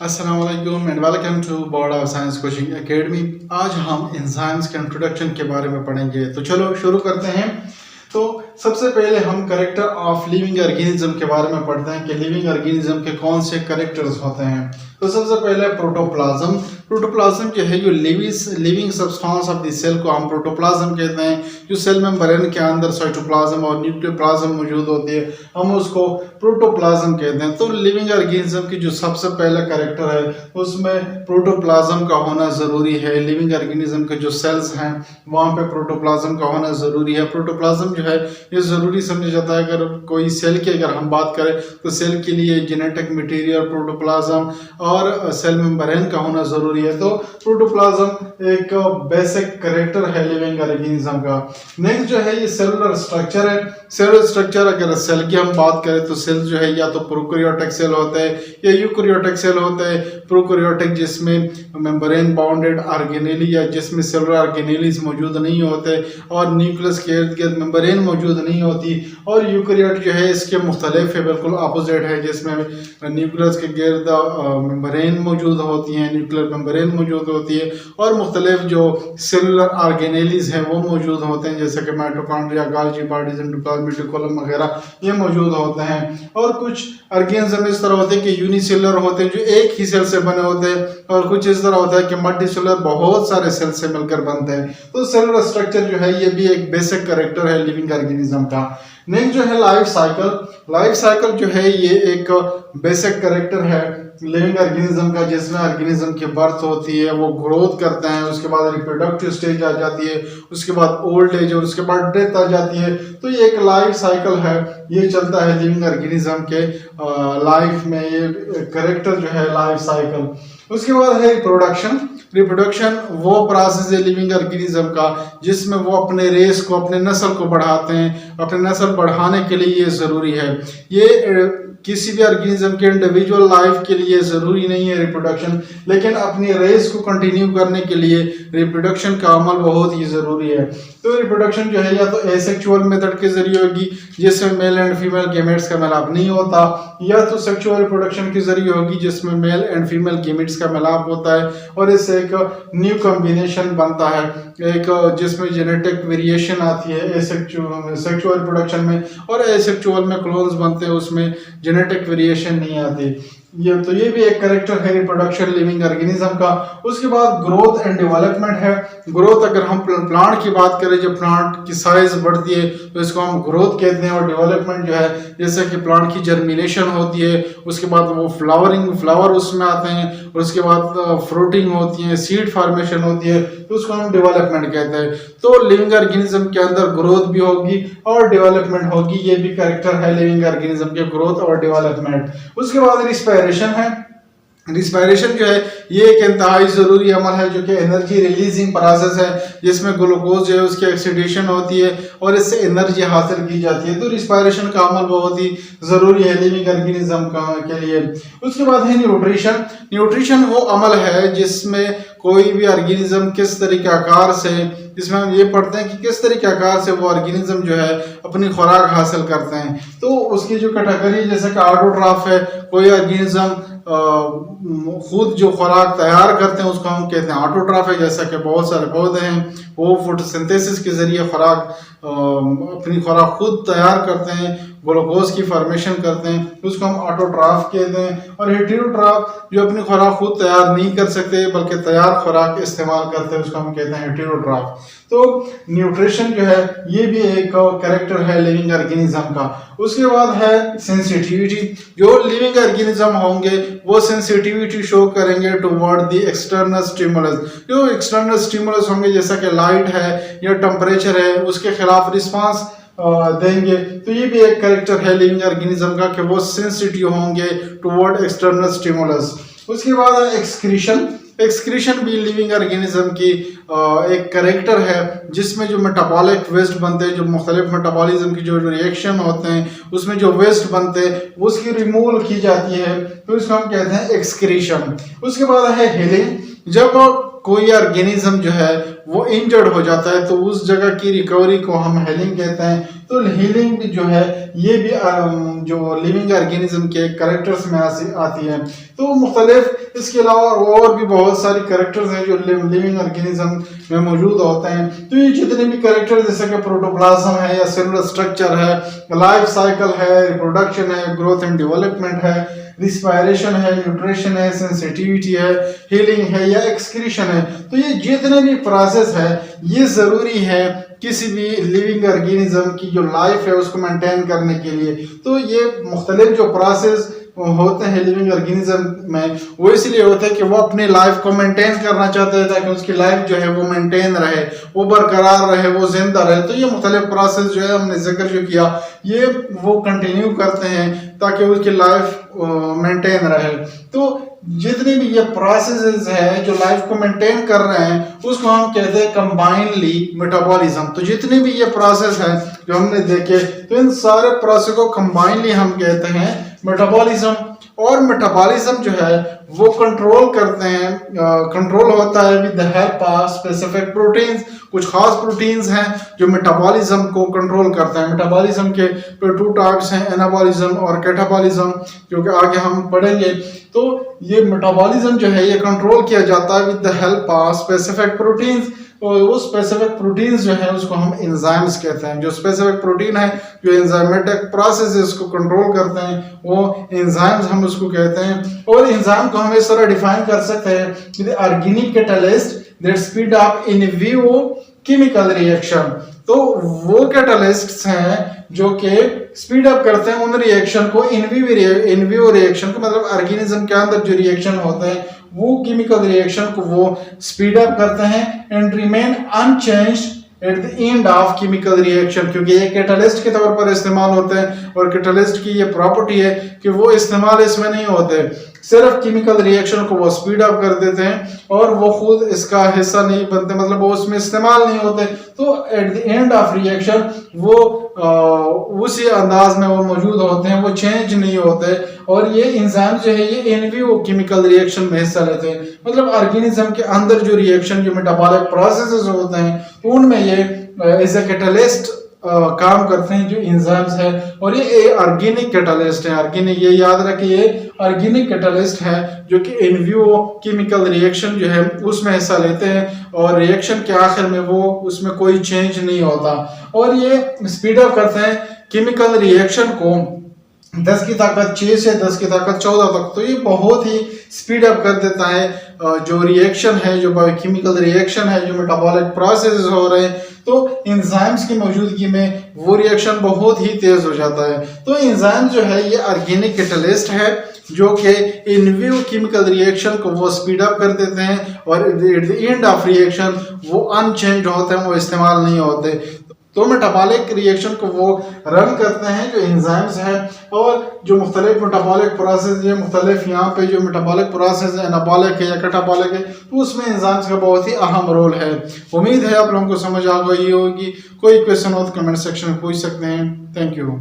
अस्सलाम वालेकुम and welcome to board of science coaching academy. आज हम एंजाइम्स के इंट्रोडक्शन के बारे में पढ़ेंगे, तो चलो शुरू करते हैं। तो सबसे पहले हम कैरेक्टर ऑफ लिविंग ऑर्गेनिज्म के बारे में पढ़ते हैं कि लिविंग ऑर्गेनिज्म के कौन से कैरेक्टर्स होते हैं। तो सबसे पहले प्रोटोप्लाज्म। प्रोटोप्लाज्म जो है जो living substance of the cell को हम प्रोटोप्लाज्म कहते हैं। जो सेल मेम्ब्रेन के अंदर साइटोप्लाज्म और न्यूक्लियोप्लाज्म मौजूद होती है, हम उसको प्रोटोप्लाज्म कहते हैं। तो लिविंग ऑर्गेनिज्म की जो सबसे पहला कैरेक्टर है उसमें प्रोटोप्लाज्म का होना ज़रूरी है। लिविंग ऑर्गेनिज्म के जो सेल्स हैं वहाँ पे प्रोटोप्लाज्म का होना ज़रूरी है। प्रोटोप्लाज्म जो है ये ज़रूरी समझा जाता है। अगर कोई सेल की अगर हम बात करें तो सेल के लिए जेनेटिक मटेरियल प्रोटोप्लाज्म और सेल मेम्ब्रेन का होना ज़रूरी है। तो प्रोटोप्लाज्म एक बेसिक कैरेक्टर है लिविंग ऑर्गेनिज्म का। नेक्स्ट जो है ये सेलुलर स्ट्रक्चर है। सेलुलर स्ट्रक्चर अगर सेल की हम बात करें तो सेल जो है या तो प्रोकैरियोटिक सेल होता है या यूकैरियोटिक सेल होता है। प्रोकैरियोटिक जिसमें मेम्ब्रेन बाउंडेड ऑर्गेनेली या जिसमें सेलुलर ऑर्गेनेलीज मौजूद नहीं होते और न्यूक्लियस के इर्द गिर्द मेम्ब्रेन मौजूद नहीं होती। और यूकैरियोट जो है इसके मुख्तलिफ है, बिल्कुल अपोजिट है, जिसमें न्यूक्लियस के गिर्द मेम्ब्रेन मौजूद होती हैं, न्यूक्लियर मेम्ब्रेन मौजूद होती है और मुख्तलिफ जो सेलुलर ऑर्गेनेलीज हैं वो मौजूद होते हैं, जैसे कि mitochondria, Golgi bodies, endoplasmic reticulum वगैरह ये मौजूद होते हैं। और कुछ ऑर्गेनिज्म इस तरह होते हैं कि यूनिसेलुलर होते हैं जो एक ही सेल से बने होते हैं, और कुछ इस तरह होता है कि मल्टीसेलुलर बहुत सारे सेल से मिलकर बनते हैं। तो सेलुलर स्ट्रक्चर जो है ये भी एक बेसिक कैरेक्टर है लिविंग ऑर्गेनिज्म का। नेक्स्ट जो है लाइफ साइकिल। लाइफ साइकिल जो है ये एक बेसिक कैरेक्टर है लिविंग ऑर्गेनिज्म का, जिसमें ऑर्गेनिज्म की बर्थ होती है, वो ग्रोथ करते हैं, उसके बाद रिप्रोडक्टिव स्टेज आ जाती है, उसके बाद ओल्ड एज और उसके बाद डेथ आ जाती है। तो ये एक लाइफ साइकिल है, ये चलता है लिविंग ऑर्गेनिज्म के लाइफ में, ये कैरेक्टर जो है लाइफ साइकिल। उसके बाद है रिप्रोडक्शन। रिप्रोडक्शन वो प्रोसेस है लिविंग ऑर्गेनिज्म का जिसमें वो अपने रेस को, अपने नस्ल को बढ़ाते हैं। अपने नस्ल बढ़ाने के लिए ये ज़रूरी है। ये किसी भी ऑर्गेनिज्म के इंडिविजुअल लाइफ के लिए ज़रूरी नहीं है रिप्रोडक्शन, लेकिन अपनी रेस को कंटिन्यू करने के लिए रिप्रोडक्शन का अमल बहुत ही ज़रूरी है। तो रिप्रोडक्शन जो है या तो एसेक्सुअल मेथड के जरिए होगी जिसमें मेल एंड फीमेल गेमेट्स का मिलाप नहीं होता, या तो सेक्सुअल रिप्रोडक्शन के जरिए होगी जिसमें मेल एंड फीमेल गेमेट्स का मिलाप होता है और इससे एक न्यू कॉम्बिनेशन बनता है, एक जिसमें जेनेटिक वेरिएशन आती है सेक्सुअल रिप्रोडक्शन में, और एसेक्सुअल में क्लोन्स बनते हैं उसमें जेनेटिक वेरिएशन नहीं आती। ये भी एक कैरेक्टर है रिप्रोडक्शन लिविंग ऑर्गेनिज्म का। उसके बाद ग्रोथ एंड डेवलपमेंट है। ग्रोथ अगर हम प्लांट की बात करें, जब प्लांट की साइज बढ़ती है तो इसको हम ग्रोथ कहते हैं। और डेवलपमेंट जो है जैसे कि प्लांट की जर्मिनेशन होती है, उसके बाद वो फ्लावर उसमें आते हैं, और उसके बाद फ्रूटिंग होती है, सीड फॉर्मेशन होती है, तो उसको हम डेवलपमेंट कहते हैं। तो लिविंग ऑर्गेनिज्म के अंदर ग्रोथ भी होगी और डेवलपमेंट होगी, ये भी कैरेक्टर है लिविंग ऑर्गेनिज्म के, ग्रोथ और डेवलपमेंट। उसके बाद रिस्पायरेशन है। रिस्पायरेशन जो है ये एक इंतहाई ज़रूरी अमल है जो कि एनर्जी रिलीजिंग प्रोसेस है, जिसमें ग्लूकोज जो है उसकी ऑक्सीडेशन होती है और इससे एनर्जी हासिल की जाती है। तो रिस्पायरेशन का अमल बहुत ही ज़रूरी है लिविंग ऑर्गेनिज्म के लिए। उसके बाद है न्यूट्रिशन। न्यूट्रिशन वो अमल है जिसमें कोई भी ऑर्गेनिज्म किस तरीके आकार से, जिसमें हम ये पढ़ते हैं कि किस तरीके आकार से वो ऑर्गेनिज्म जो है अपनी खुराक हासिल करते हैं। तो उसकी जो कैटेगरी जैसे कि ऑटोट्रॉफ है, कोई ऑर्गेनिज्म खुद जो खुराक तैयार करते हैं उसको हम कहते हैं ऑटोट्रॉफ है। जैसा कि बहुत सारे पौधे हैं वो फोटोसिंथेसिस के जरिए अपनी खुराक खुद तैयार करते हैं, ग्लूकोज की फॉर्मेशन करते हैं, उसको हम ऑटोट्रॉफ कहते हैं। और हेटेरोट्रॉफ जो अपनी खुराक खुद तैयार नहीं कर सकते बल्कि तैयार खुराक इस्तेमाल करते हैं, उसको हम कहते हैं हेटेरोट्रॉफ। तो न्यूट्रिशन जो है ये भी एक कैरेक्टर है लिविंग ऑर्गेनिज्म का। उसके बाद है सेंसिटिविटी। जो लिविंग ऑर्गेनिज्म होंगे वो सेंसिटिविटी शो करेंगे टुवर्ड द एक्सटर्नल स्टिमुलस। जो एक्सटर्नल स्टिमुलस होंगे जैसा कि लाइट है या टेम्परेचर है, उसके खिलाफ रिस्पांस देंगे। तो ये भी एक कैरेक्टर है लिविंग ऑर्गेनिज्म का कि वो सेंसिटिव होंगे टुवर्ड एक्सटर्नल स्टिमुलस। उसके बाद एक्सक्रीशन। एक्सक्रीशन भी लिविंग ऑर्गेनिज्म की एक कैरेक्टर है जिसमें जो मेटाबॉलिक वेस्ट बनते हैं, जो मुख्तलिफ मेटाबॉलिज्म की जो रिएक्शन होते हैं उसमें जो वेस्ट बनते हैं उसकी रिमूवल की जाती है, तो इसको हम कहते हैं एक्सक्रीशन। उसके बाद है हीलिंग। जब कोई ऑर्गेनिज्म जो है वो इंजर्ड हो जाता है तो उस जगह की रिकवरी को हम हीलिंग कहते हैं। तो हीलिंग भी जो है ये भी जो लिविंग ऑर्गेनिज्म के कैरेक्टर्स में आती है। तो मुख्तलिफ इसके अलावा और भी बहुत सारी कैरेक्टर्स हैं जो लिविंग ऑर्गेनिज्म में मौजूद होते हैं। तो ये जितने भी कैरेक्टर जैसे कि प्रोटोप्लाज्म है या सेलुलर स्ट्रक्चर है, लाइफ साइकिल है, रिप्रोडक्शन है, ग्रोथ एंड डेवलपमेंट है, रिस्पायरेशन है, न्यूट्रिशन है, सेंसिटिविटी है, हीलिंग है या एक्सक्रीशन है, तो ये जितने भी प्रोसेस है ये ज़रूरी है किसी भी लिविंग ऑर्गेनिज्म की जो लाइफ है उसको मेंटेन करने के लिए। तो ये मुख्तलिफ जो प्रोसेस होते हैं लिविंग ऑर्गेनिज्म में वो इसलिए होते हैं कि वो अपनी लाइफ को मेंटेन करना चाहते हैं ताकि उसकी लाइफ जो है वो मेंटेन रहे, वो बरकरार रहे, वो जिंदा रहे। तो ये मुख्तलिफ प्रोसेस जो है हमने जिक्र जो किया ये वो कंटिन्यू करते हैं ताकि उसकी लाइफ मेंटेन रहे। तो जितने भी ये प्रोसेसेस है जो लाइफ को मेंटेन कर रहे हैं उसको हम कहते हैं कंबाइनली मेटाबॉलिज्म। तो जितने भी ये प्रोसेस है जो हमने देखे तो इन सारे प्रोसेस को कंबाइनली हम कहते हैं मेटाबॉलिज्म। और मेटाबॉलिज्म जो है वो कंट्रोल करते हैं, कंट्रोल होता है with the help of specific proteins. कुछ खास प्रोटीन्स हैं जो मेटाबॉलिज्म को कंट्रोल करते हैं। मेटाबॉलिज्म के 2 टाइप्स हैं, एनाबॉलिज्म और कैटाबॉलिज्म, जो कि आगे हम पढ़ेंगे। तो ये मेटाबॉलिज्म जो है ये कंट्रोल किया जाता है with the help of specific proteins. और वो स्पेसिफिक प्रोटीन्स जो है उसको हम एंजाइम्स कहते हैं। जो स्पेसिफिक प्रोटीन है जो एंजाइमेटिक प्रोसेसेस को कंट्रोल करते हैं वो एंजाइम्स हम उसको कहते हैं। और एंजाइम को हम इस तरह डिफाइन कर सकते हैं कि organic catalyst that speed up in vivo chemical reaction. तो वो कैटलिस्ट्स हैं जो कि स्पीड अप करते हैं उन रिएक्शन को इन विवो रिएक्शन को, मतलब ऑर्गेनिज्म के अंदर जो रिएक्शन होते हैं वो केमिकल रिएक्शन को वो स्पीड अप करते हैं and remain unchanged at the end of chemical reaction, क्योंकि ये कैटलिस्ट के तौर पर इस्तेमाल होते हैं। और कैटलिस्ट की ये प्रॉपर्टी है कि वो इस्तेमाल इसमें नहीं होते, सिर्फ केमिकल रिएक्शन को वो स्पीड अप कर देते हैं और वो खुद इसका हिस्सा नहीं बनते, मतलब वो उसमें इस्तेमाल नहीं होते। तो at the end of reaction वो उसी अंदाज में वो मौजूद होते हैं, वो चेंज नहीं होते। और ये एंजाइम जो है ये इन विवो केमिकल रिएक्शन में हिस्सा लेते हैं, मतलब ऑर्गेनिज्म के अंदर जो रिएक्शन जो मेटाबॉलिक प्रोसेसेस होते हैं उनमें ये एज ए कैटलिस्ट काम करते हैं जो एंजाइम्स है। और ये ऑर्गेनिक कैटलिस्ट है। ऑर्गेनिक ये याद रखिए ये ऑर्गेनिक कैटलिस्ट है जो कि इन विवो केमिकल रिएक्शन जो है उसमें हिस्सा लेते हैं और रिएक्शन के आखिर में वो उसमें कोई चेंज नहीं होता। और ये स्पीड अप करते हैं केमिकल रिएक्शन को 10 की ताकत 6 से 10 की ताकत 14 तक। तो ये बहुत ही स्पीड अप कर देता है जो रिएक्शन है, जो बायोकेमिकल रिएक्शन है, जो मेटाबॉलिक प्रोसेसेस हो रहे हैं। तो एंजाइम्स की मौजूदगी में वो रिएक्शन बहुत ही तेज हो जाता है। तो एंजाइम जो है ये ऑर्गेनिक कैटलिस्ट है जो कि इन विवो केमिकल रिएक्शन को वो स्पीड अप कर देते हैं और at the end of reaction वो अनचेंज होते हैं, वो इस्तेमाल नहीं होते। तो मेटाबॉलिक रिएक्शन को वो रन करते हैं जो एंजाइम्स हैं। और जो मुख्तलिफ मेटाबॉलिक प्रोसेस है, मुख्तलिफ यहाँ पे जो मेटाबॉलिक प्रोसेस है एनाबॉलिक है या कैटाबॉलिक है, तो उसमें एंजाइम्स का बहुत ही अहम रोल है। उम्मीद है आप लोगों को समझ आ गई होगी। कोई क्वेश्चन हो तो कमेंट सेक्शन में पूछ सकते हैं। Thank you.